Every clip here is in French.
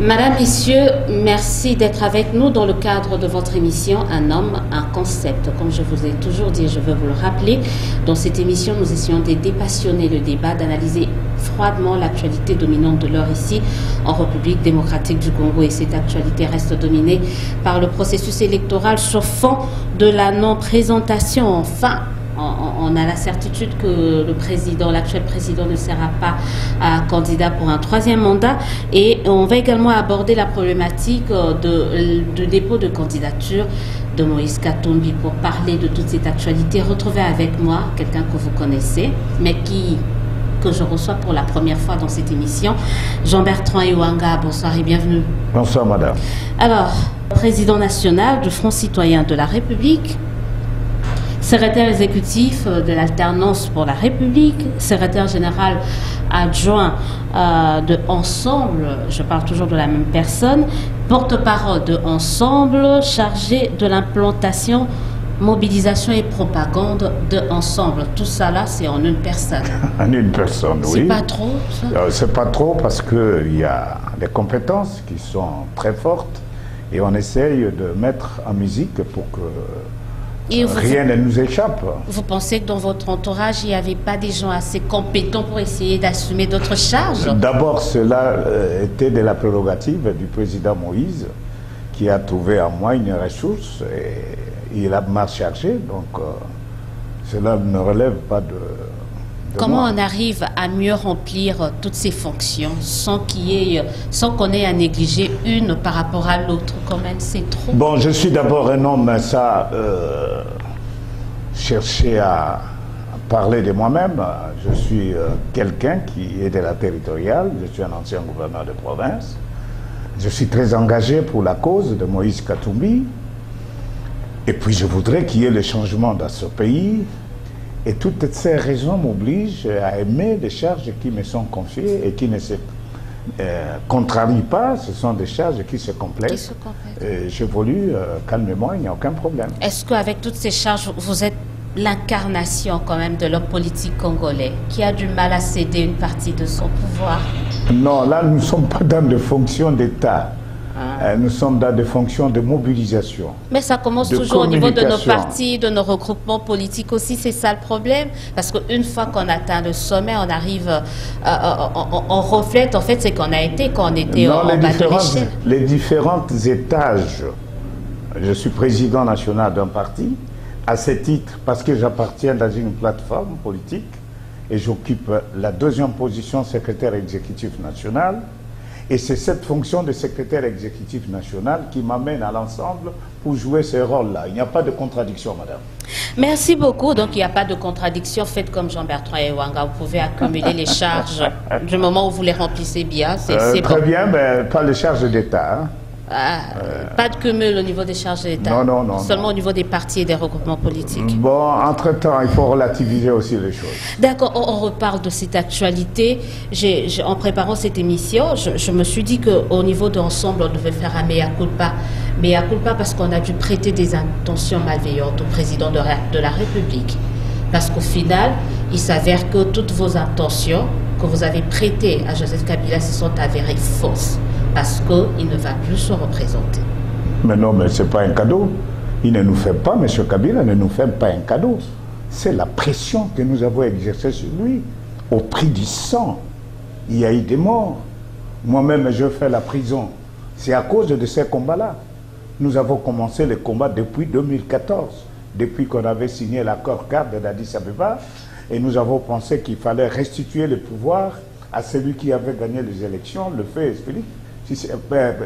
Madame, Messieurs, merci d'être avec nous dans le cadre de votre émission Un homme, un concept. Comme je vous ai toujours dit, je veux vous le rappeler, dans cette émission, nous essayons de dépassionner le débat, d'analyser froidement l'actualité dominante de l'heure ici en République démocratique du Congo. Et cette actualité reste dominée par le processus électoral sur fond de la non-présentation. Enfin, on a la certitude que le président, l'actuel président ne sera pas candidat pour un troisième mandat. Et on va également aborder la problématique de dépôt de candidature de Moïse Katumbi. Pour parler de toute cette actualité, retrouvez avec moi quelqu'un que vous connaissez, mais que je reçois pour la première fois dans cette émission, Jean-Bertrand Iwanga. Bonsoir et bienvenue. Bonsoir madame. Alors, président national du Front citoyen de la République, secrétaire exécutif de l'Alternance pour la République, secrétaire général adjoint de Ensemble, je parle toujours de la même personne, porte-parole de Ensemble, chargé de l'implantation, mobilisation et propagande de Ensemble. Tout ça là, c'est en une personne. En une personne, oui. C'est pas trop, ça? C'est pas trop parce qu'il y a des compétences qui sont très fortes et on essaye de mettre en musique pour que rien ne nous échappe. Vous pensez que dans votre entourage, il n'y avait pas des gens assez compétents pour essayer d'assumer d'autres charges? D'abord, cela était de la prérogative du président Moïse, qui a trouvé en moi une ressource et il m'a chargé. Donc, cela ne relève pas de Comment moi. on arrive à mieux remplir toutes ces fonctions sans qu'on ait à négliger une par rapport à l'autre? Quand même, c'est trop. Bon, je suis d'abord un homme, ça, chercher à parler de moi-même. Je suis quelqu'un qui est de la territoriale, je suis un ancien gouverneur de province. Je suis très engagé pour la cause de Moïse Katumbi. Et puis je voudrais qu'il y ait le changement dans ce pays. Et toutes ces raisons m'obligent à aimer les charges qui me sont confiées et qui ne se contrarient pas. Ce sont des charges qui se complètent. J'évolue calmement, il n'y a aucun problème. Est-ce qu'avec toutes ces charges, vous êtes l'incarnation quand même de l'homme politique congolais qui a du mal à céder une partie de son pouvoir? Non, là nous ne sommes pas dans des fonctions d'État. Nous sommes dans des fonctions de mobilisation. Mais ça commence toujours au niveau de nos partis, de nos regroupements politiques aussi, c'est ça le problème. Parce qu'une fois qu'on atteint le sommet, on arrive, on reflète, en fait, c'est qu'on a été, quand on était en bas de l'échelle. Les différents étages. Je suis président national d'un parti, à ce titre, parce que j'appartiens dans une plateforme politique, et j'occupe la deuxième position secrétaire exécutif national. Et c'est cette fonction de secrétaire exécutif national qui m'amène à l'ensemble pour jouer ce rôle-là. Il n'y a pas de contradiction, madame. Merci beaucoup. Donc, il n'y a pas de contradiction. Faites comme Jean-Bertrand Iwanga. Vous pouvez accumuler les charges du moment où vous les remplissez bien. C'est très bien, mais pas les charges d'État. Hein. Pas de cumul au niveau des charges d'État. Non, non. Seulement au niveau des partis et des regroupements politiques. Bon, entre-temps, il faut relativiser aussi les choses. D'accord, on reparle de cette actualité. En préparant cette émission, je me suis dit qu'au niveau d'Ensemble, on devait faire un mea culpa. Mea culpa parce qu'on a dû prêter des intentions malveillantes au président de la République. Parce qu'au final, il s'avère que toutes vos intentions que vous avez prêtées à Joseph Kabila se sont avérées fausses. Parce qu'il ne va plus se représenter. Mais non, mais ce n'est pas un cadeau. Il ne nous fait pas, M. Kabila ne nous fait pas un cadeau. C'est la pression que nous avons exercée sur lui, au prix du sang. Il y a eu des morts. Moi-même, je fais la prison. C'est à cause de ces combats-là. Nous avons commencé les combats depuis 2014, depuis qu'on avait signé l'accord cadre d'Addis Abeba, et nous avons pensé qu'il fallait restituer le pouvoir à celui qui avait gagné les élections, le fait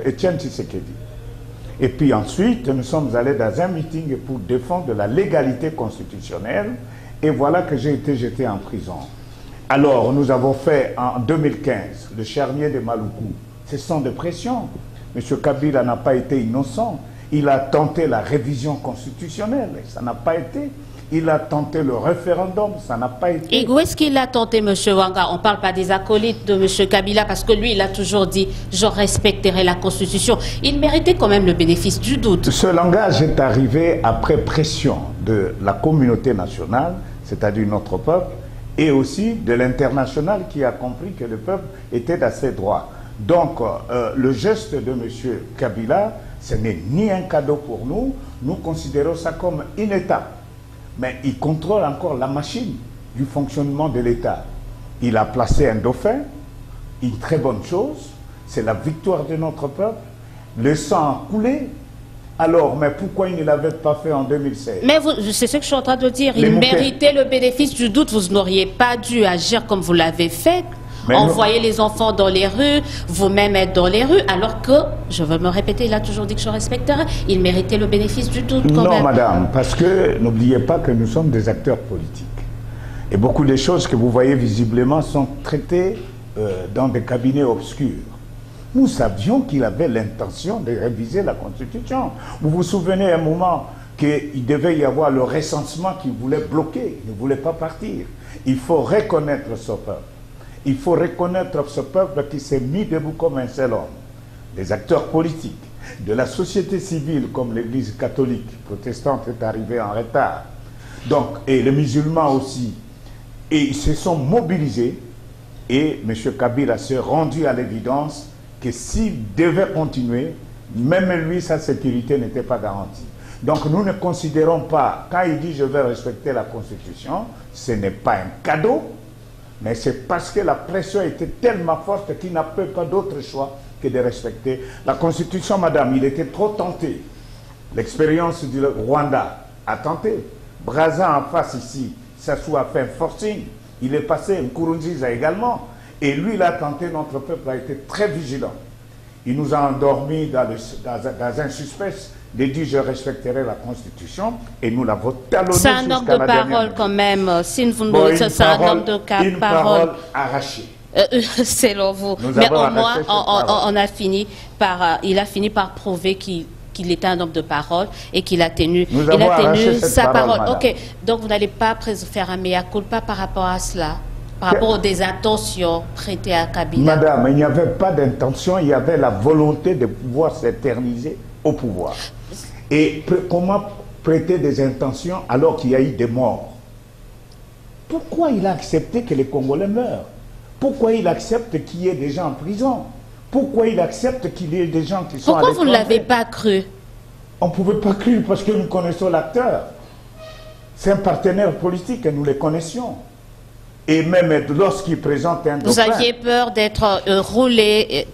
Etienne Tshisekedi. Et puis ensuite, nous sommes allés dans un meeting pour défendre la légalité constitutionnelle, et voilà que j'ai été jeté en prison. Alors, nous avons fait en 2015 le charnier de Maluku. Ce sont des pressions. M. Kabila n'a pas été innocent. Il a tenté la révision constitutionnelle, et ça n'a pas été. Il a tenté le référendum, ça n'a pas été. Et où est-ce qu'il a tenté, M. Wanga? On ne parle pas des acolytes de M. Kabila, parce que lui, il a toujours dit « je respecterai la Constitution ». Il méritait quand même le bénéfice du doute. Ce langage est arrivé après pression de la communauté nationale, c'est-à-dire notre peuple, et aussi de l'international qui a compris que le peuple était dans ses droits. Donc, le geste de M. Kabila, ce n'est ni un cadeau pour nous, nous considérons ça comme une étape. Mais il contrôle encore la machine du fonctionnement de l'État. Il a placé un dauphin, une très bonne chose, c'est la victoire de notre peuple, le sang a coulé. Alors, mais pourquoi il ne l'avait pas fait en 2016? Mais c'est ce que je suis en train de dire. Il méritait le bénéfice du doute. Vous n'auriez pas dû agir comme vous l'avez fait. Envoyer les enfants dans les rues, vous-même être dans les rues, alors que, je veux me répéter, il a toujours dit que je respecterai, il méritait le bénéfice du doute quand même. Non, madame, parce que n'oubliez pas que nous sommes des acteurs politiques. Et beaucoup de choses que vous voyez visiblement sont traitées dans des cabinets obscurs. Nous savions qu'il avait l'intention de réviser la Constitution. Vous vous souvenez un moment qu'il devait y avoir le recensement qu'il voulait bloquer, il ne voulait pas partir. Il faut reconnaître ce peuple. Il faut reconnaître ce peuple qui s'est mis debout comme un seul homme. Des acteurs politiques, de la société civile comme l'Église catholique, protestante est arrivée en retard. Donc, et les musulmans aussi. Et ils se sont mobilisés et M. Kabila s'est rendu à l'évidence que s'il devait continuer, même lui, sa sécurité n'était pas garantie. Donc nous ne considérons pas, quand il dit je vais respecter la Constitution, ce n'est pas un cadeau, mais c'est parce que la pression était tellement forte qu'il n'a pas d'autre choix que de respecter la Constitution, madame. Il était trop tenté. L'expérience du Rwanda a tenté. Brazza en face ici, Sassou a fait un forcing. Il est passé, Nkurunziza également. Et lui, il a tenté, notre peuple a été très vigilant. Il nous a endormis dans un suspense de dire je respecterai la Constitution et nous l'avons talonné jusqu'à la dernière minute. C'est un homme de parole quand même. Si vous nous dites c'est un homme de parole. Une parole arrachée. Selon vous. Mais au moins, il a fini par prouver qu'il était un homme de parole et qu'il a tenu, sa parole. Ok, donc vous n'allez pas faire un mea culpa par rapport à cela, par rapport aux des intentions prêtées à Kabila. Madame, il n'y avait pas d'intention, il y avait la volonté de pouvoir s'éterniser au pouvoir. Et comment prêter des intentions alors qu'il y a eu des morts? Pourquoi il a accepté que les Congolais meurent? Pourquoi il accepte qu'il y ait des gens en prison? Pourquoi il accepte qu'il y ait des gens qui sont à l'étranger? Pourquoi vous ne l'avez pas cru? On ne pouvait pas cru parce que nous connaissons l'acteur. C'est un partenaire politique et nous les connaissions. Et même lorsqu'il présente un dauphin... Vous aviez peur d'être roulé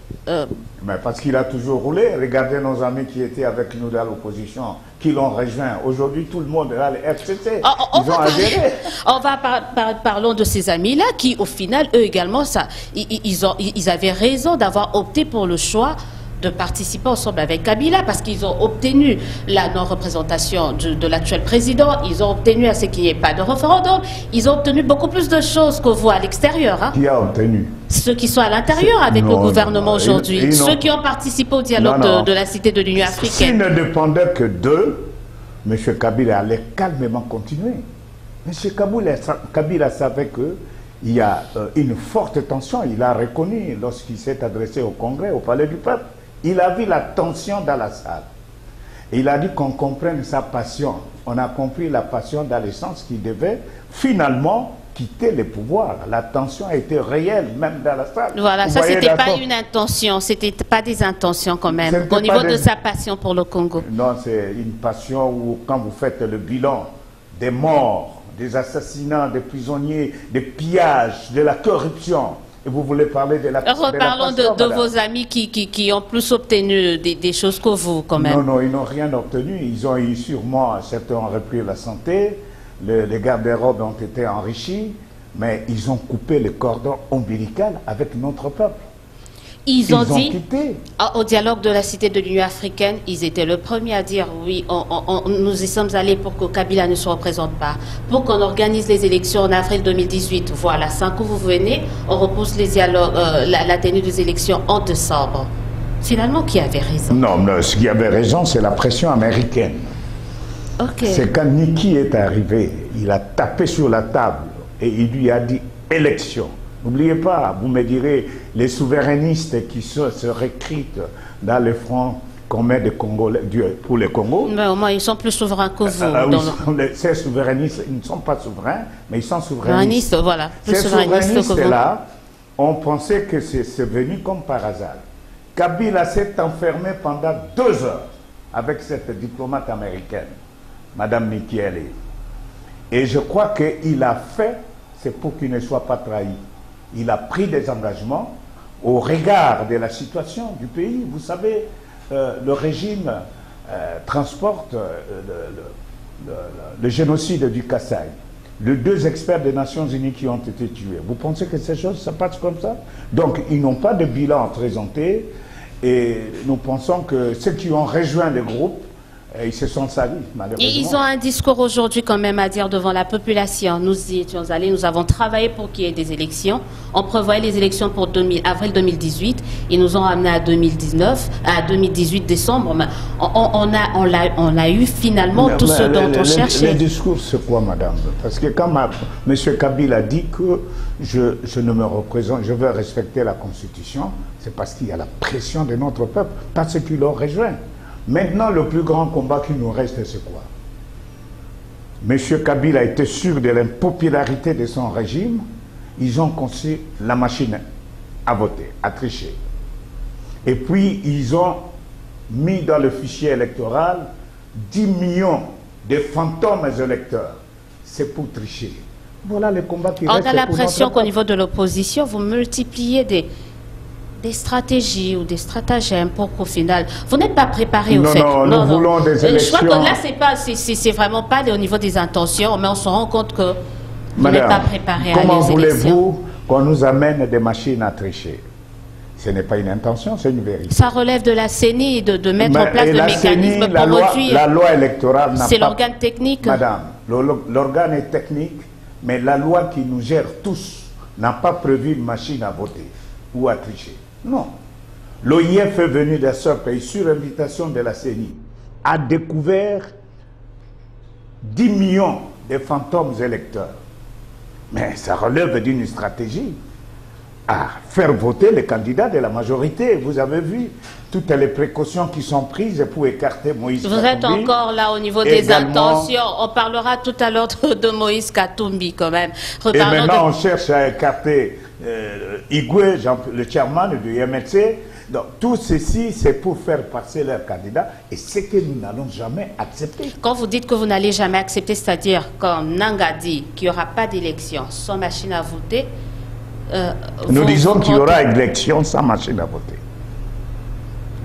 Mais parce qu'il a toujours roulé. Regardez nos amis qui étaient avec nous dans l'opposition, qui l'ont rejoint. Aujourd'hui, tout le monde est à l'FCC. Parlons de ces amis-là qui, au final, eux également, ils avaient raison d'avoir opté pour le choix de participer ensemble avec Kabila parce qu'ils ont obtenu la non-représentation de l'actuel président, ils ont obtenu à ce qu'il n'y ait pas de référendum, ils ont obtenu beaucoup plus de choses que vous à l'extérieur. Hein. Qui a obtenu? Ceux qui sont à l'intérieur avec le gouvernement aujourd'hui, ceux qui ont participé au dialogue de la Cité de l'Union africaine. S'il ne dépendait que d'eux, M. Kabila allait calmement continuer. M. Kabila savait qu'il y a une forte tension, il a reconnu lorsqu'il s'est adressé au Congrès, au Palais du Peuple. Il a vu la tension dans la salle. Et il a dit qu'on comprenne sa passion. On a compris la passion dans le sens qu'il devait finalement quitter le pouvoir. La tension a été réelle, même dans la salle. Voilà, ça c'était pas une intention, c'était pas des intentions quand même, au niveau de sa passion pour le Congo. Non, c'est une passion où quand vous faites le bilan des morts, des assassinats, des prisonniers, des pillages, de la corruption, et vous voulez parler de la Reparlons de vos amis qui ont plus obtenu des choses que vous, quand même. Non, ils n'ont rien obtenu. Ils ont eu sûrement, certains ont repris la santé, les garde-robes ont été enrichis, mais ils ont coupé le cordon ombilical avec notre peuple. Ils ont dit, au dialogue de la Cité de l'Union africaine, ils étaient le premier à dire oui, nous y sommes allés pour que Kabila ne se représente pas, pour qu'on organise les élections en avril 2018. Voilà, 5 ans vous venez, on repousse les dialogues, la tenue des élections en décembre. Finalement, qui avait raison? Non, ce qui avait raison, c'est la pression américaine. C'est quand Niki est arrivé, il a tapé sur la table et il lui a dit élection. N'oubliez pas, vous me direz, les souverainistes qui se recrutent dans le front commun de Congolais, pour le Congo. Mais au moins, ils sont plus souverains que vous. Ces souverainistes, ils ne sont pas souverains, mais ils sont souverainistes. Voilà, Ces souverainistes-là, on pensait que c'est venu comme par hasard. Kabila s'est enfermé pendant 2 heures avec cette diplomate américaine, Madame Mikiele. Et je crois qu'il a fait, c'est pour qu'il ne soit pas trahi. Il a pris des engagements au regard de la situation du pays. Vous savez, le régime transporte le génocide du Kasaï. Les 2 experts des Nations Unies qui ont été tués. Vous pensez que ces choses, ça passe comme ça? Donc, ils n'ont pas de bilan à présenter. Et nous pensons que ceux qui ont rejoint le groupe, ils se sont salis, malheureusement. Et ils ont un discours aujourd'hui quand même à dire devant la population. Nous y étions allés, nous avons travaillé pour qu'il y ait des élections. On prévoyait les élections pour avril 2018. Ils nous ont amené à 2018 décembre. Mais on l'a eu finalement tout ce dont on cherchait. Le discours, c'est quoi, madame? Parce que quand M. Kabila dit que je ne me représente, je veux respecter la Constitution, c'est parce qu'il y a la pression de notre peuple, parce qu'ils l'ont rejoint. Maintenant, le plus grand combat qui nous reste, c'est quoi? M. Kabila était sûr de l'impopularité de son régime. Ils ont conçu la machine à voter, à tricher. Et puis, ils ont mis dans le fichier électoral 10 millions de fantômes électeurs. C'est pour tricher. Voilà le combat qui reste. On a l'impression qu'au niveau de l'opposition, vous multipliez des stratégies ou des stratagèmes pour qu'au final, vous n'êtes pas préparé au fait. Non, nous voulons des élections. Je crois que là, c'est vraiment pas au niveau des intentions, mais on se rend compte que vous n'êtes pas préparé à les élections. Comment voulez-vous qu'on nous amène des machines à tricher? Ce n'est pas une intention, c'est une vérité. Ça relève de la CENI de mettre en place le mécanisme pour réduire. La loi électorale n'a pas... C'est l'organe technique. Madame, l'organe est technique, mais la loi qui nous gère tous n'a pas prévu une machine à voter ou à tricher. Non. L'OIF est venu de ce pays sur invitation de la CENI, a découvert 10 millions de fantômes électeurs. Mais ça relève d'une stratégie à faire voter les candidats de la majorité. Vous avez vu toutes les précautions qui sont prises pour écarter Moïse Katumbi. Vous êtes encore là au niveau des intentions. On parlera tout à l'heure de Moïse Katumbi quand même. Et maintenant, on cherche à écarter Igwe, le chairman du MLC. Donc, tout ceci, c'est pour faire passer leurs candidats. Et c'est que nous n'allons jamais accepter. Quand vous dites que vous n'allez jamais accepter, c'est-à-dire comme Nanga dit qu'il n'y aura pas d'élection sans machine à voter, nous disons qu'il y aura élection sans machine à voter.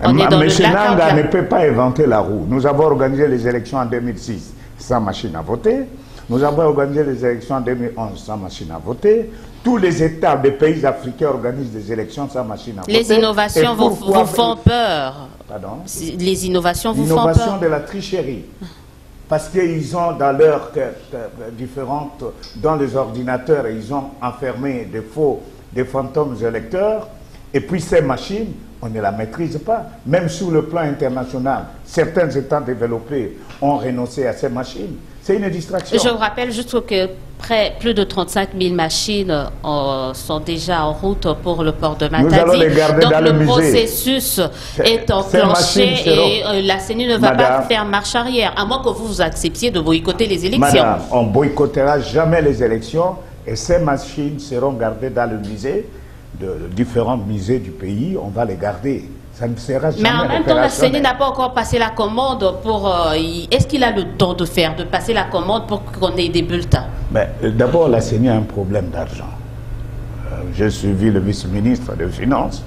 M. Nanga ne peut pas inventer la roue. Nous avons organisé les élections en 2006 sans machine à voter. Nous avons organisé les élections en 2011 sans machine à voter. Tous les États des pays africains organisent des élections sans machine à voter. Les innovations vous font peur. Pardon? Les innovations vous font peur. L'innovation de la tricherie. Parce qu'ils ont dans leurs différentes, dans les ordinateurs, ils ont enfermé des fantômes électeurs. Et puis ces machines, on ne la maîtrise pas. Même sur le plan international, certains États développés ont renoncé à ces machines. C'est une distraction. Je vous rappelle juste que plus de 35 000 machines sont déjà en route pour le port de Matadi. Nous allons les garder dans le musée. Donc le processus est enclenché et la CENI ne va pas faire marche arrière, à moins que vous acceptiez de boycotter les élections. Madame, on ne boycottera jamais les élections et ces machines seront gardées dans le musée, de différents musées du pays, on va les garder. Ça ne sera jamais. Mais en même temps, la CENI n'a pas encore passé la commande pour... Est-ce qu'il a le temps de passer la commande pour qu'on ait des bulletins? D'abord, la CENI a un problème d'argent. J'ai suivi le vice-ministre des Finances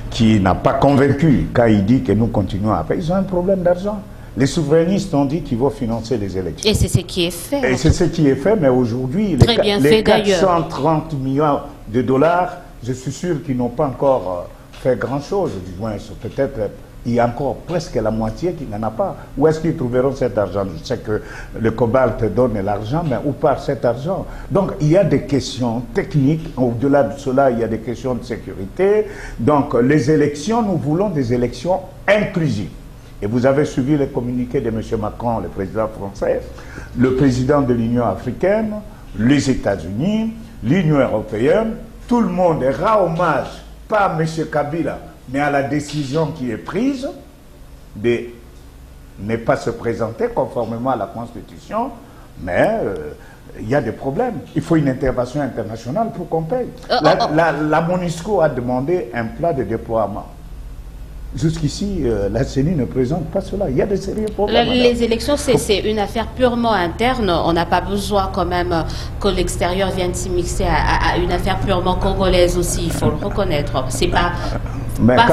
qui n'a pas convaincu quand il dit que nous continuons à faire. Ils ont un problème d'argent. Les souverainistes ont dit qu'ils vont financer les élections. Et c'est ce qui est fait. Et c'est ce qui est fait, mais aujourd'hui, les 430 millions de dollars, je suis sûr qu'ils n'ont pas encore... fait grand-chose, du moins, peut-être il y a encore presque la moitié qui n'en a pas. Où est-ce qu'ils trouveront cet argent? Je sais que le cobalt donne l'argent, mais où part cet argent? Donc, il y a des questions techniques. Au-delà de cela, il y a des questions de sécurité. Donc, les élections, nous voulons des élections inclusives. Et vous avez suivi le communiqué de M. Macron, le président français, le président de l'Union africaine, les États-Unis, l'Union européenne. Tout le monde rend hommage, pas à M. Kabila, mais à la décision qui est prise de ne pas se présenter conformément à la Constitution, mais il y a des problèmes. Il faut une intervention internationale pour qu'on paye. La MONUSCO a demandé un plan de déploiement. Jusqu'ici, la CENI ne présente pas cela. Il y a de sérieux problèmes. Les élections, c'est une affaire purement interne. On n'a pas besoin quand même que l'extérieur vienne s'immiscer à une affaire purement congolaise aussi. Il faut le reconnaître. C'est pas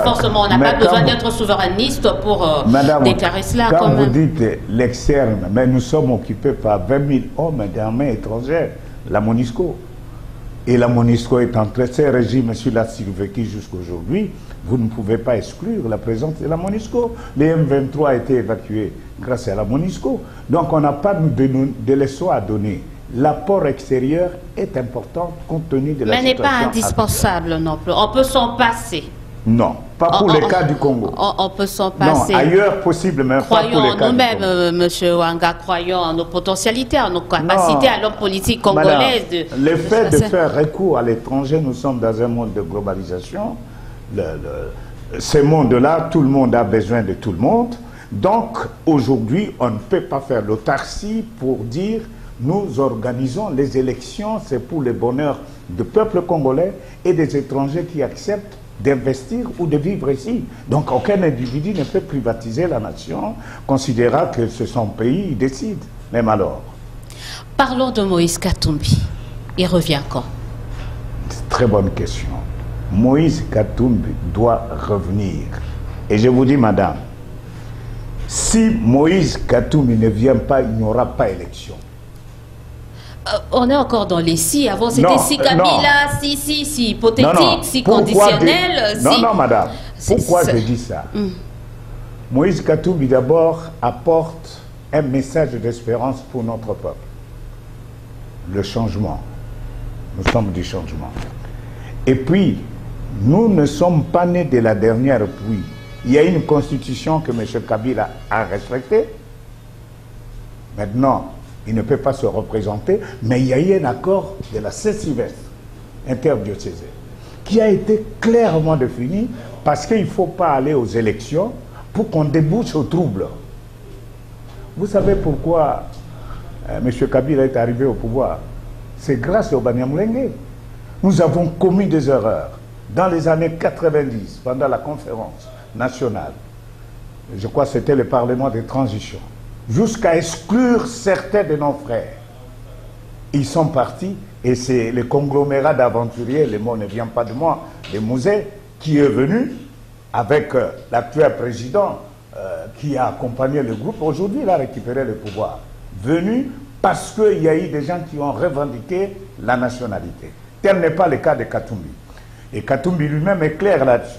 forcément. On n'a pas besoin d'être souverainiste pour déclarer cela. Quand vous dites l'externe, mais nous sommes occupés par 20 000 hommes d'armée étrangère, la MONUSCO. Et la MONUSCO est en très régime sur la survécu jusqu'aujourd'hui. Vous ne pouvez pas exclure la présence de la MONUSCO. Les M23 a été évacués grâce à la MONUSCO. Donc on n'a pas de leçons à donner. L'apport extérieur est important compte tenu de la situation. Mais n'est pas indispensable non plus. On peut s'en passer. Non, pas pour le cas du Congo. On peut s'en passer. Non, ailleurs possible, mais pas pour le cas du Congo. Croyons nous-mêmes, M. Wanga, croyons en nos potentialités, en nos capacités, à l'homme politique congolaise. Le fait de faire recours à l'étranger, nous sommes dans un monde de globalisation. Ce monde-là, tout le monde a besoin de tout le monde. Donc, aujourd'hui, on ne peut pas faire l'autarcie pour dire nous organisons les élections, c'est pour le bonheur du peuple congolais et des étrangers qui acceptent d'investir ou de vivre ici. Donc aucun individu ne peut privatiser la nation, considérant que c'est son pays, il décide. Même alors. Parlons de Moïse Katumbi. Il revient quand? Très bonne question. Moïse Katumbi doit revenir. Et je vous dis, madame, si Moïse Katumbi ne vient pas, il n'y aura pas élection. On est encore dans les si. Avant, c'était si Kabila, si hypothétique, si conditionnel. Non, madame. Pourquoi je dis ça? Moïse Katumbi, d'abord, apporte un message d'espérance pour notre peuple. Le changement. Nous sommes du changement. Et puis, nous ne sommes pas nés de la dernière pluie. Il y a une constitution que M. Kabila a respectée. Maintenant, il ne peut pas se représenter, mais il y a eu un accord de la Saint-Sylvestre interdiocésaine qui a été clairement défini parce qu'il ne faut pas aller aux élections pour qu'on débouche au trouble. Vous savez pourquoi M. Kabila est arrivé au pouvoir? C'est grâce au Banyamulenge. Nous avons commis des erreurs dans les années 90, pendant la conférence nationale. Je crois que c'était le Parlement de transition. Jusqu'à exclure certains de nos frères. Ils sont partis et c'est le conglomérat d'aventuriers, le mot ne vient pas de moi, de Mouzé, qui est venu avec l'actuel président qui a accompagné le groupe. Aujourd'hui, il a récupéré le pouvoir. Venu parce qu'il y a eu des gens qui ont revendiqué la nationalité. Tel n'est pas le cas de Katumbi. Et Katumbi lui-même est clair là-dessus.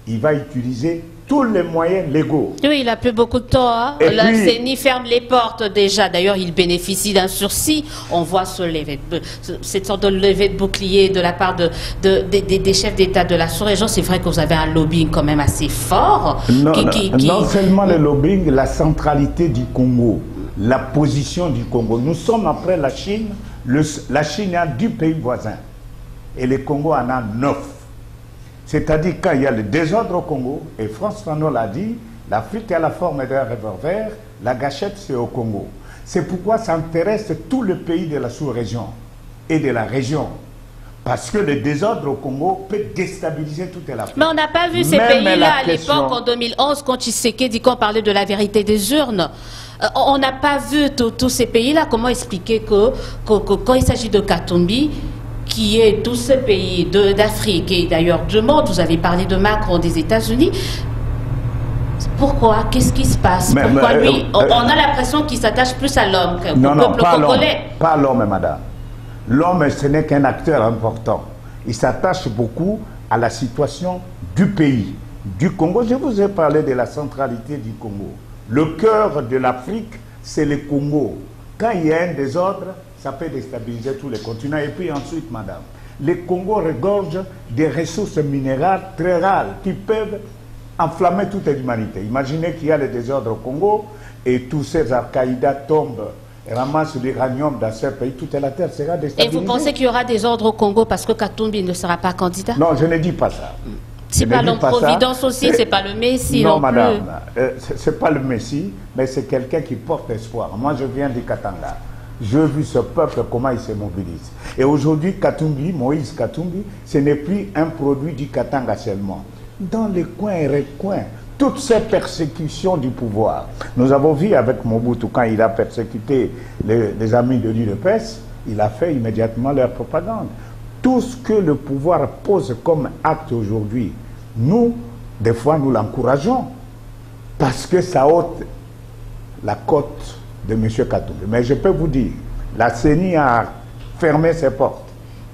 Il va utiliser tous les moyens légaux. Oui, il n'a plus beaucoup de temps. Hein. La CENI ferme les portes déjà. D'ailleurs, il bénéficie d'un sursis. On voit cette sorte de levée de bouclier de la part des chefs d'État de la sous-région. C'est vrai que vous avez un lobbying quand même assez fort. Non seulement le lobbying, la centralité du Congo, la position du Congo. Nous sommes après la Chine. La Chine a 10 pays voisins. Et le Congo en a 9. C'est-à-dire quand il y a le désordre au Congo, et Frantz Fanon l'a dit, l'Afrique a la forme d'un revolver, la gâchette c'est au Congo. C'est pourquoi ça intéresse tous les pays de la sous-région et de la région. Parce que le désordre au Congo peut déstabiliser toute l'Afrique. Mais on n'a pas vu ces pays-là à l'époque, en 2011, quand Tshisekedi parlait de la vérité des urnes. On n'a pas vu tous ces pays-là. Comment expliquer que quand il s'agit de Katumbi, qui est tous ces pays d'Afrique et d'ailleurs du monde, vous avez parlé de Macron des États-Unis, pourquoi? Qu'est-ce qui se passe? Pourquoi lui? On a l'impression qu'il s'attache plus à l'homme qu'au peuple congolais. Pas à l'homme, madame. L'homme, ce n'est qu'un acteur important. Il s'attache beaucoup à la situation du pays, du Congo. Je vous ai parlé de la centralité du Congo. Le cœur de l'Afrique, c'est le Congo. Quand il y a un désordre, ça peut déstabiliser tous les continents. Et puis ensuite, madame, le Congo regorge des ressources minérales très rares qui peuvent enflammer toute l'humanité. Imaginez qu'il y a le désordre au Congo et tous ces Al-Qaïda tombent et ramassent l'uranium dans ce pays. Toute la terre sera déstabilisée. Et vous pensez qu'il y aura des ordres au Congo parce que Katumbi ne sera pas candidat? Non, je ne dis pas ça. C'est pas l'homme-providence aussi, c'est pas le Messie non plus. Non, madame, c'est pas le Messie, mais c'est quelqu'un qui porte espoir. Moi, je viens du Katanga. J'ai vu ce peuple, comment il se mobilise. Et aujourd'hui, Katumbi, Moïse Katumbi, ce n'est plus un produit du Katanga seulement. Dans les coins et recoins, toutes ces persécutions du pouvoir. Nous avons vu avec Mobutu, quand il a persécuté les amis de l'UDPS, il a fait immédiatement leur propagande. Tout ce que le pouvoir pose comme acte aujourd'hui, nous, des fois, nous l'encourageons. Parce que ça ôte la cote de M. Katumbi. Mais je peux vous dire, la CENI a fermé ses portes.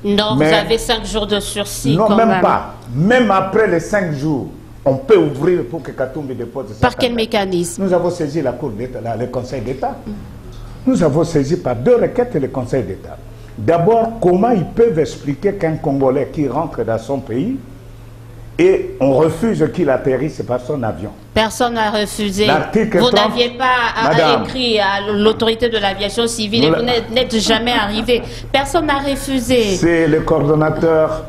Non, mais vous avez 5 jours de sursis. Non, même pas. Même après les 5 jours, on peut ouvrir pour que Katumbi dépose sa Par quel mécanisme? Nous avons saisi la Cour d'État, le Conseil d'État. Nous avons saisi par 2 requêtes le Conseil d'État. D'abord, comment ils peuvent expliquer qu'un Congolais qui rentre dans son pays et on refuse qu'il atterrisse par son avion? Personne n'a refusé. Vous n'aviez pas écrit à l'autorité de l'aviation civile et vous n'êtes jamais arrivé. Personne n'a refusé. C'est le coordonnateur,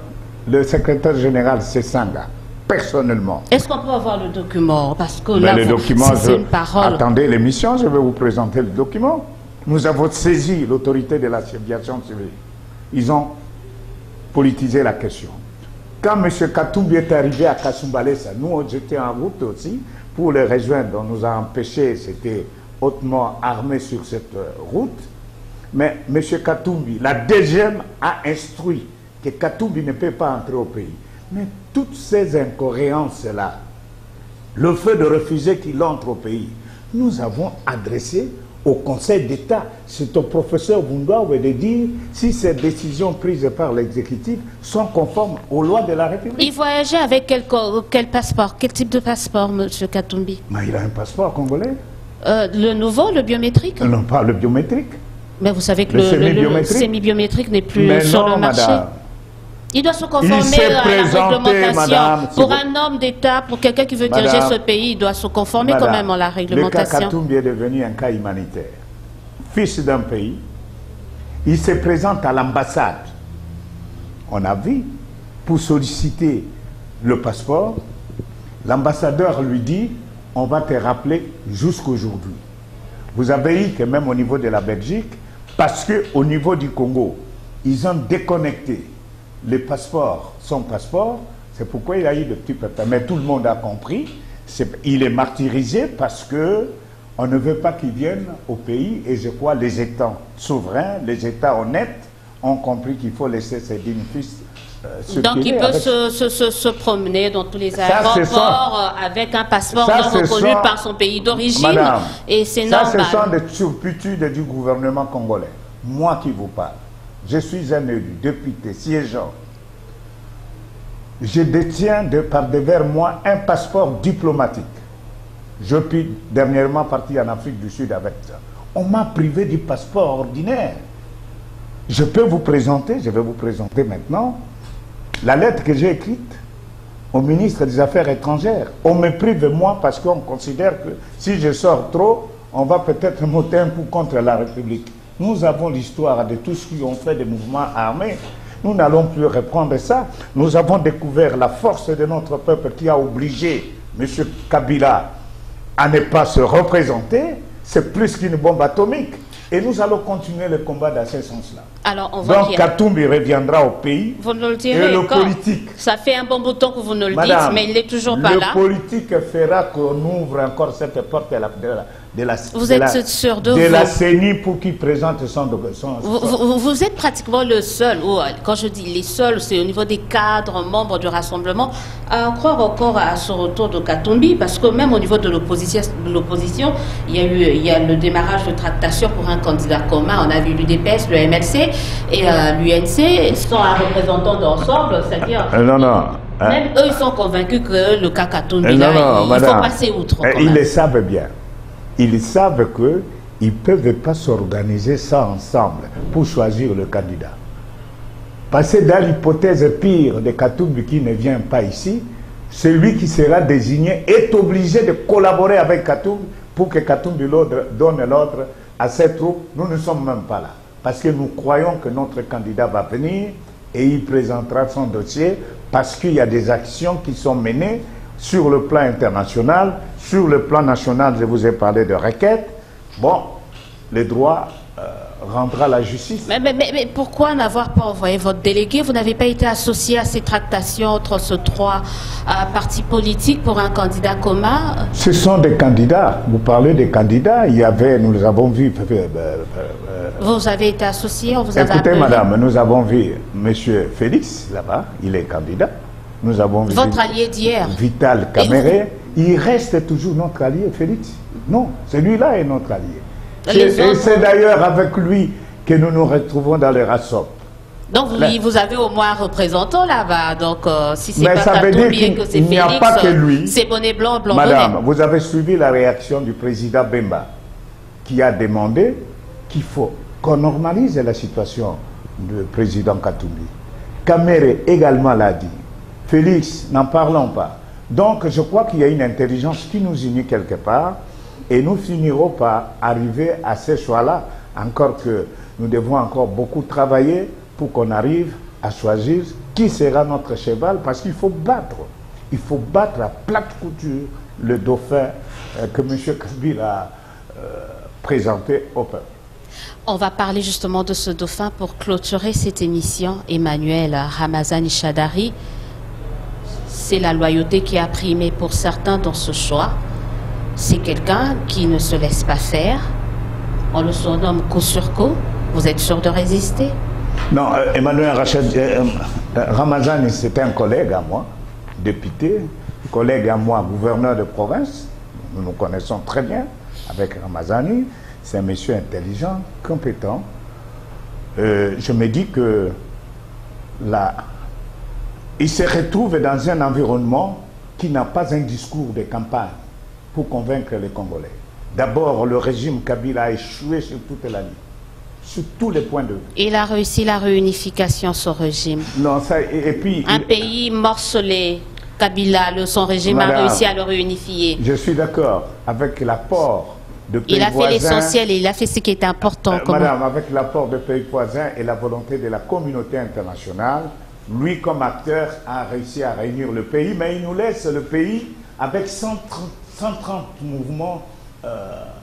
le secrétaire général Sessanga, personnellement. Est-ce qu'on peut avoir le document? Parce que là, le document, c'est une parole. Attendez l'émission, je vais vous présenter le document. Nous avons saisi l'autorité de l'aviation civile. Ils ont politisé la question. Quand M. Katumbi est arrivé à Kasumbalesa, nous j'étais en route aussi pour le rejoindre. On nous a empêchés, c'était hautement armé sur cette route. Mais M. Katumbi, la DGM a instruit que Katumbi ne peut pas entrer au pays. Mais toutes ces incohérences-là, le fait de refuser qu'il entre au pays, nous avons adressé au Conseil d'État. C'est au professeur Bundawe de dire si ces décisions prises par l'exécutif sont conformes aux lois de la République. Il voyageait avec quel passeport? Quel type de passeport, M. Katumbi? Mais il a un passeport congolais. Le nouveau, le biométrique? Non, pas le biométrique. Mais vous savez que le semi-biométrique n'est plus sur le marché. Madame. Il doit se conformer à la réglementation. Pour un homme d'État, pour quelqu'un qui veut diriger ce pays, il doit se conformer quand même à la réglementation. Le cas Katumbi est devenu un cas humanitaire. Fils d'un pays, il se présente à l'ambassade. On a vu, pour solliciter le passeport, l'ambassadeur lui dit, on va te rappeler jusqu'aujourd'hui. Vous avez eu que même au niveau de la Belgique, parce qu'au niveau du Congo, ils ont déconnecté les passeports, son passeport, c'est pourquoi il a eu de petits pépins. Mais tout le monde a compris, il est martyrisé parce que on ne veut pas qu'il vienne au pays et je crois les États souverains, les États honnêtes ont compris qu'il faut laisser ses dignes fils donc il peut se promener dans tous les aéroports avec un passeport non reconnu par son pays d'origine et c'est normal. Ça, ce sont des turpitudes du gouvernement congolais. Moi qui vous parle. Je suis un élu, député, siégeant. Je détiens par devers moi un passeport diplomatique. Je suis dernièrement parti en Afrique du Sud avec ça. On m'a privé du passeport ordinaire. Je peux vous présenter, je vais vous présenter maintenant, la lettre que j'ai écrite au ministre des Affaires étrangères. On me prive moi parce qu'on considère que si je sors trop, on va peut-être monter un coup contre la République. Nous avons l'histoire de tous ceux qui ont fait des mouvements armés. Nous n'allons plus reprendre ça. Nous avons découvert la force de notre peuple qui a obligé M. Kabila à ne pas se représenter. C'est plus qu'une bombe atomique. Et nous allons continuer le combat dans ce sens-là. Donc Katumbi reviendra au pays. Vous nous le direz, et le politique. Ça fait un bon bout de temps que vous nous le dites, mais il n'est toujours pas là. Le politique fera qu'on ouvre encore cette porte de la CENI pour qu'il présente son vous êtes pratiquement le seul, quand je dis les seuls, c'est au niveau des cadres, membres du rassemblement, à croire encore à ce retour de Katumbi, parce que même au niveau de l'opposition, il y a le démarrage de tractation pour un candidat commun. On a vu l'UDPS, le MLC et l'UNC sont un représentant d'ensemble, c'est-à-dire même eux ils sont convaincus que le cas Katumbi, il faut passer outre. Ils le savent bien. Ils savent qu'ils ne peuvent pas s'organiser ça ensemble pour choisir le candidat. Parce que dans l'hypothèse pire de Katumbi qui ne vient pas ici, celui qui sera désigné est obligé de collaborer avec Katumbi pour que Katumbi donne l'ordre à ses troupes. Nous ne sommes même pas là. Parce que nous croyons que notre candidat va venir et il présentera son dossier parce qu'il y a des actions qui sont menées sur le plan international, sur le plan national, je vous ai parlé de requêtes. Bon, les droits rendra la justice. Mais pourquoi n'avoir pas envoyé votre délégué? Vous n'avez pas été associé à ces tractations entre ces trois partis politiques pour un candidat commun? Ce sont des candidats. Vous parlez des candidats. Il y avait, nous avons vu... vous avez été associé, on vous avait écoutez, appelé. madame, nous avons vu M. Félix, là-bas, il est candidat. Nous avons vu... Votre allié d'hier. Vital Kamere. Il reste toujours notre allié, Félix. Non, celui-là est notre allié. Et c'est d'ailleurs avec lui que nous nous retrouvons dans les RASOP. Donc vous avez au moins un représentant là-bas. Donc si c'est pas ça veut dire qu'il n'y a pas que lui. C'est bonnet blanc, blanc Madame, bonnet. vous avez suivi la réaction du président Bemba qui a demandé qu'il faut qu'on normalise la situation du président Katumbi. Kamere également l'a dit. Félix, n'en parlons pas. Donc je crois qu'il y a une intelligence qui nous unit quelque part. Et nous finirons par arriver à ce choix-là, encore que nous devons encore beaucoup travailler pour qu'on arrive à choisir qui sera notre cheval, parce qu'il faut battre. Il faut battre à plate couture le dauphin que M. Kabila a présenté au peuple. On va parler justement de ce dauphin pour clôturer cette émission. Emmanuel Ramazani Shadari, c'est la loyauté qui a primé pour certains dans ce choix. C'est quelqu'un qui ne se laisse pas faire. On le surnomme coup sur coup. Vous êtes sûr de résister? Non, Emmanuel Ramazani, c'est un collègue à moi, député, collègue à moi, gouverneur de province. Nous nous connaissons très bien avec Ramazani. C'est un monsieur intelligent, compétent. Je me dis que là, il se retrouve dans un environnement qui n'a pas un discours de campagne pour convaincre les Congolais. D'abord, le régime Kabila a échoué sur toute la ligne, sur tous les points de vue. Il a réussi la réunification, son régime. Non, ça, et puis... Un pays morcelé, Kabila, son régime a réussi à le réunifier. Je suis d'accord avec l'apport de pays voisins. Il a fait l'essentiel et il a fait ce qui était important. Madame, avec l'apport de pays voisins et la volonté de la communauté internationale, lui, comme acteur, a réussi à réunir le pays, mais il nous laisse le pays avec 130 mouvements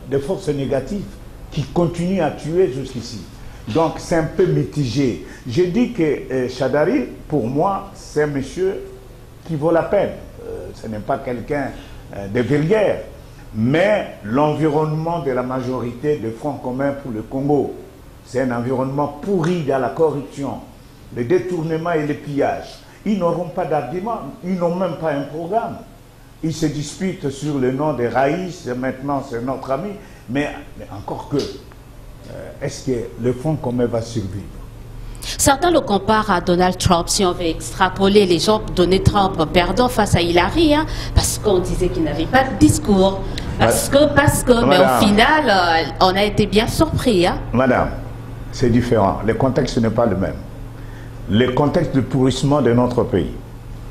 de forces négatives qui continuent à tuer jusqu'ici. Donc c'est un peu mitigé. Je dis que Shadari, pour moi, c'est un monsieur qui vaut la peine. Ce n'est pas quelqu'un de vulgaire, mais l'environnement de la majorité de Front commun pour le Congo, c'est un environnement pourri dans la corruption, le détournement et le pillage. Ils n'auront pas d'argument, ils n'ont même pas un programme. Ils se disputent sur le nom de Raïs, maintenant c'est notre ami, mais encore que, est-ce que le Front commun va survivre? Certains le comparent à Donald Trump. Si on veut extrapoler, les gens donnaient Trump perdant face à Hillary, hein, parce qu'on disait qu'il n'avait pas de discours. Parce que, mais au final, on a été bien surpris. Hein. Madame, c'est différent. Le contexte n'est pas le même. Le contexte de pourrissement de notre pays.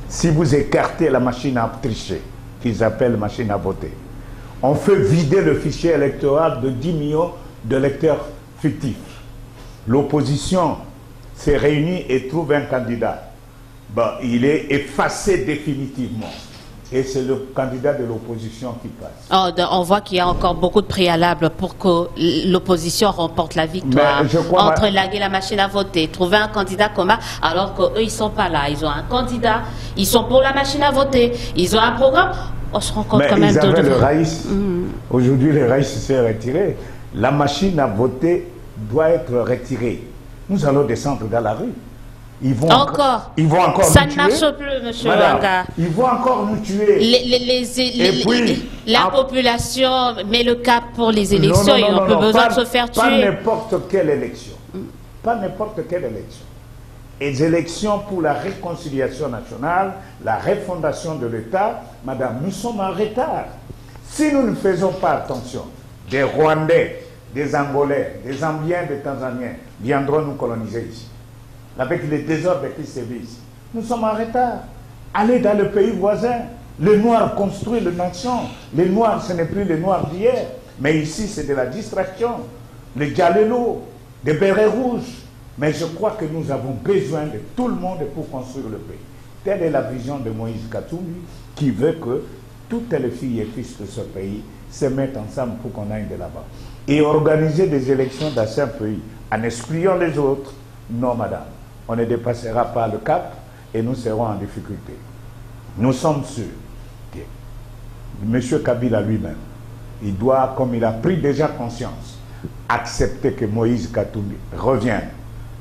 Si vous écartez la machine à tricher, qu'ils appellent machine à voter, on fait vider le fichier électoral de 10 millions de lecteurs fictifs. L'opposition s'est réunie et trouve un candidat. Bon, il est effacé définitivement. Et c'est le candidat de l'opposition qui passe. Oh, on voit qu'il y a encore beaucoup de préalables pour que l'opposition remporte la victoire. Entre laguer la machine à voter, trouver un candidat commun, alors qu'eux, ils ne sont pas là. Ils ont un candidat, ils sont pour la machine à voter, ils ont un programme. On se rend compte quand même ils avaient le Raïs. Aujourd'hui, le Raïs s'est retiré. La machine à voter doit être retirée. Nous allons descendre dans la rue. Ils vont encore ça nous ne marche tuer. plus, monsieur Wanga. Ils vont encore nous tuer. La population met le cap pour les élections et on n'a pas besoin de se faire tuer. Pas n'importe quelle élection. Pas n'importe quelle élection. Les élections pour la réconciliation nationale, la refondation de l'État, madame, nous sommes en retard. Si nous ne faisons pas attention, des Rwandais, des Angolais, des Zambiens, des Tanzaniens viendront nous coloniser ici. Avec les désordres qui sévissent. Nous sommes en retard. Allez dans le pays voisin. Les Noirs construisent la nation. Les Noirs, ce n'est plus les Noirs d'hier. Mais ici, c'est de la distraction. Les Dialelo, des bérets rouges. Mais je crois que nous avons besoin de tout le monde pour construire le pays. Telle est la vision de Moïse Katumbi, qui veut que toutes les filles et fils de ce pays se mettent ensemble pour qu'on aille de là-bas. et organiser des élections dans un pays en excluant les autres, non madame, on ne dépassera pas le cap et nous serons en difficulté. Nous sommes sûrs que M. Kabila lui-même, il doit, comme il a pris déjà conscience, accepter que Moïse Katumbi revienne.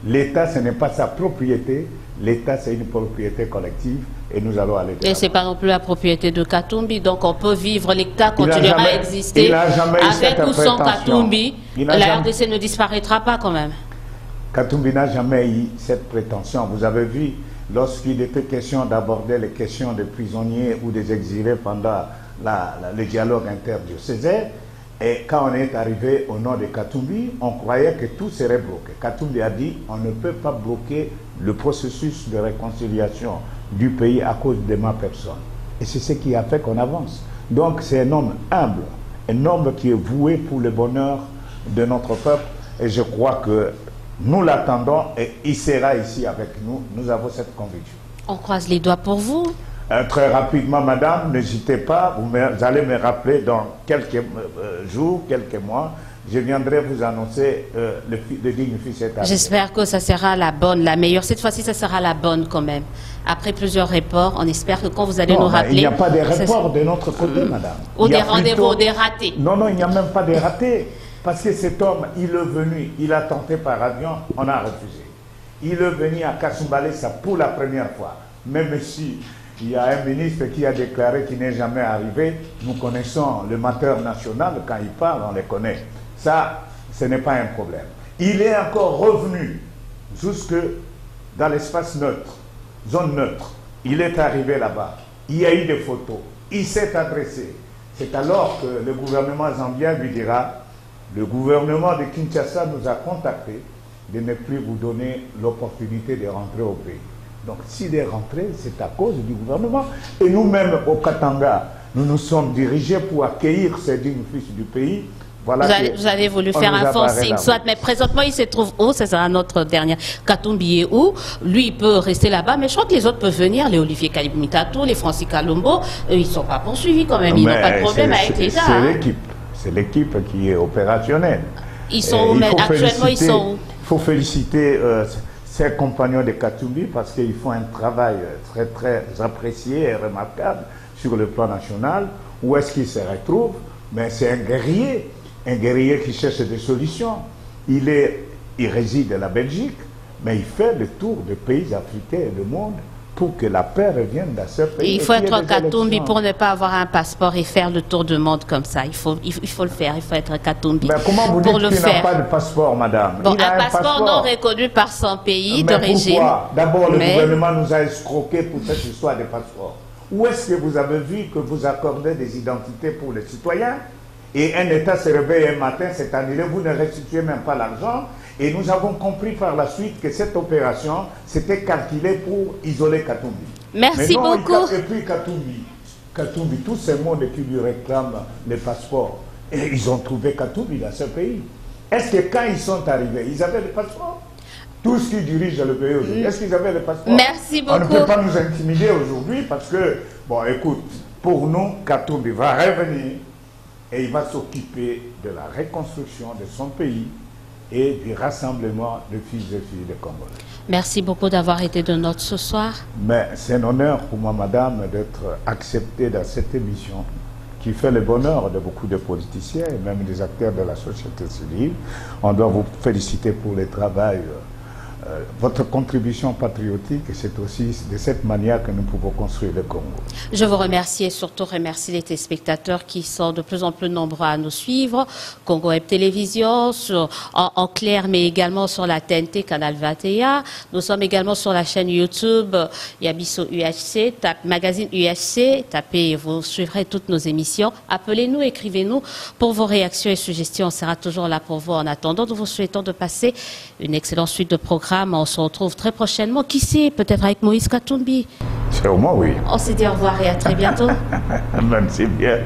L'État, ce n'est pas sa propriété, l'État, c'est une propriété collective et nous allons aller. Et ce n'est pas non plus la propriété de Katumbi, donc on peut vivre, l'État continuera à exister avec ou sans Katumbi. La RDC ne disparaîtra pas quand même. Katumbi n'a jamais eu cette prétention. Vous avez vu, lorsqu'il était question d'aborder les questions des prisonniers ou des exilés pendant le dialogue interdiocésain, et quand on est arrivé au nom de Katumbi, on croyait que tout serait bloqué. Katumbi a dit on ne peut pas bloquer le processus de réconciliation du pays à cause de ma personne. Et c'est ce qui a fait qu'on avance. Donc c'est un homme humble, un homme qui est voué pour le bonheur de notre peuple. Et je crois que nous l'attendons et il sera ici avec nous. Nous avons cette conviction. On croise les doigts pour vous. Très rapidement, madame, n'hésitez pas, vous allez me rappeler dans quelques jours, quelques mois, je viendrai vous annoncer le digne fils est arrivé. J'espère que ça sera la bonne, la meilleure. Cette fois-ci, ça sera la bonne quand même. Après plusieurs reports, on espère que quand vous allez nous rappeler... Il n'y a pas de reports de notre côté, madame. Ou des rendez-vous, des ratés. Non, non, il n'y a même pas de ratés. Parce que cet homme, il est venu, il a tenté par avion, on a refusé. Il est venu à Kasumbalé, ça pour la première fois. Même si... il y a un ministre qui a déclaré qu'il n'est jamais arrivé. Nous connaissons le mateur national, quand il parle, on les connaît. Ça, ce n'est pas un problème. Il est encore revenu jusque dans l'espace neutre, zone neutre. Il est arrivé là-bas. Il y a eu des photos. Il s'est adressé. C'est alors que le gouvernement zambien lui dira, le gouvernement de Kinshasa nous a contactés de ne plus vous donner l'opportunité de rentrer au pays. Donc, s'il est rentré, c'est à cause du gouvernement. Et nous-mêmes, au Katanga, nous nous sommes dirigés pour accueillir ces dignes fils du pays. Voilà vous avez voulu faire un faux signe, soit, mais présentement, il se trouve où? Ce sera notre dernière. Katumbi est où? Lui, il peut rester là-bas, mais je crois que les autres peuvent venir. Les Olivier Kalimitato, les Francis Kalombo, ils ne sont pas poursuivis quand même. Ils n'ont pas de problème avec l'État. C'est l'équipe. C'est l'équipe qui est opérationnelle. Ils sont où? Mais actuellement, ils sont où? Il faut féliciter... ses compagnons de Katumbi parce qu'ils font un travail très très apprécié et remarquable sur le plan national. Où est-ce qu'il se retrouve? Mais c'est un guerrier qui cherche des solutions. Il réside à la Belgique, mais il fait le tour des pays africains et du monde pour que la paix revienne dans ce pays. Il faut être Katumbi pour ne pas avoir un passeport et faire le tour du monde comme ça. Il faut le faire, il faut être Katumbi. Mais comment vous dites qu'il n'a pas de passeport, madame? Bon, un passeport non reconnu par son pays d'origine. D'abord, le gouvernement nous a escroqués pour cette histoire de passeport. Où est-ce que vous avez vu que vous accordez des identités pour les citoyens et un État se réveille un matin, c'est annulé, vous ne restituez même pas l'argent? Et nous avons compris par la suite que cette opération, c'était calculé pour isoler Katumbi. Merci beaucoup. Et puis Katumbi, tous ces mondes qui lui réclament les passeports, et ils ont trouvé Katumbi dans ce pays. Est-ce que quand ils sont arrivés, ils avaient les passeports? Tous ceux qui dirigent le pays aujourd'hui, est-ce qu'ils avaient les passeports? Merci beaucoup. On ne peut pas nous intimider aujourd'hui parce que, bon, écoute, pour nous, Katumbi va revenir et il va s'occuper de la reconstruction de son pays et du rassemblement de fils et filles de Congolais. Merci beaucoup d'avoir été de notre ce soir. Mais c'est un honneur pour moi, madame, d'être acceptée dans cette émission qui fait le bonheur de beaucoup de politiciens et même des acteurs de la société civile. On doit vous féliciter pour le travail. Votre contribution patriotique, c'est aussi de cette manière que nous pouvons construire le Congo. Je vous remercie et surtout remercie les téléspectateurs qui sont de plus en plus nombreux à nous suivre. Congo Web Télévision, en clair, mais également sur la TNT, Canal 21. Nous sommes également sur la chaîne YouTube Yabiso UHC, magazine UHC. Tapez et vous suivrez toutes nos émissions. Appelez-nous, écrivez-nous pour vos réactions et suggestions. On sera toujours là pour vous. En attendant, nous vous souhaitons de passer une excellente suite de programmes. On se retrouve très prochainement. Qui sait, peut-être avec Moïse Katumbi. C'est au moins, oui. On se dit au revoir et à très bientôt. Merci bien.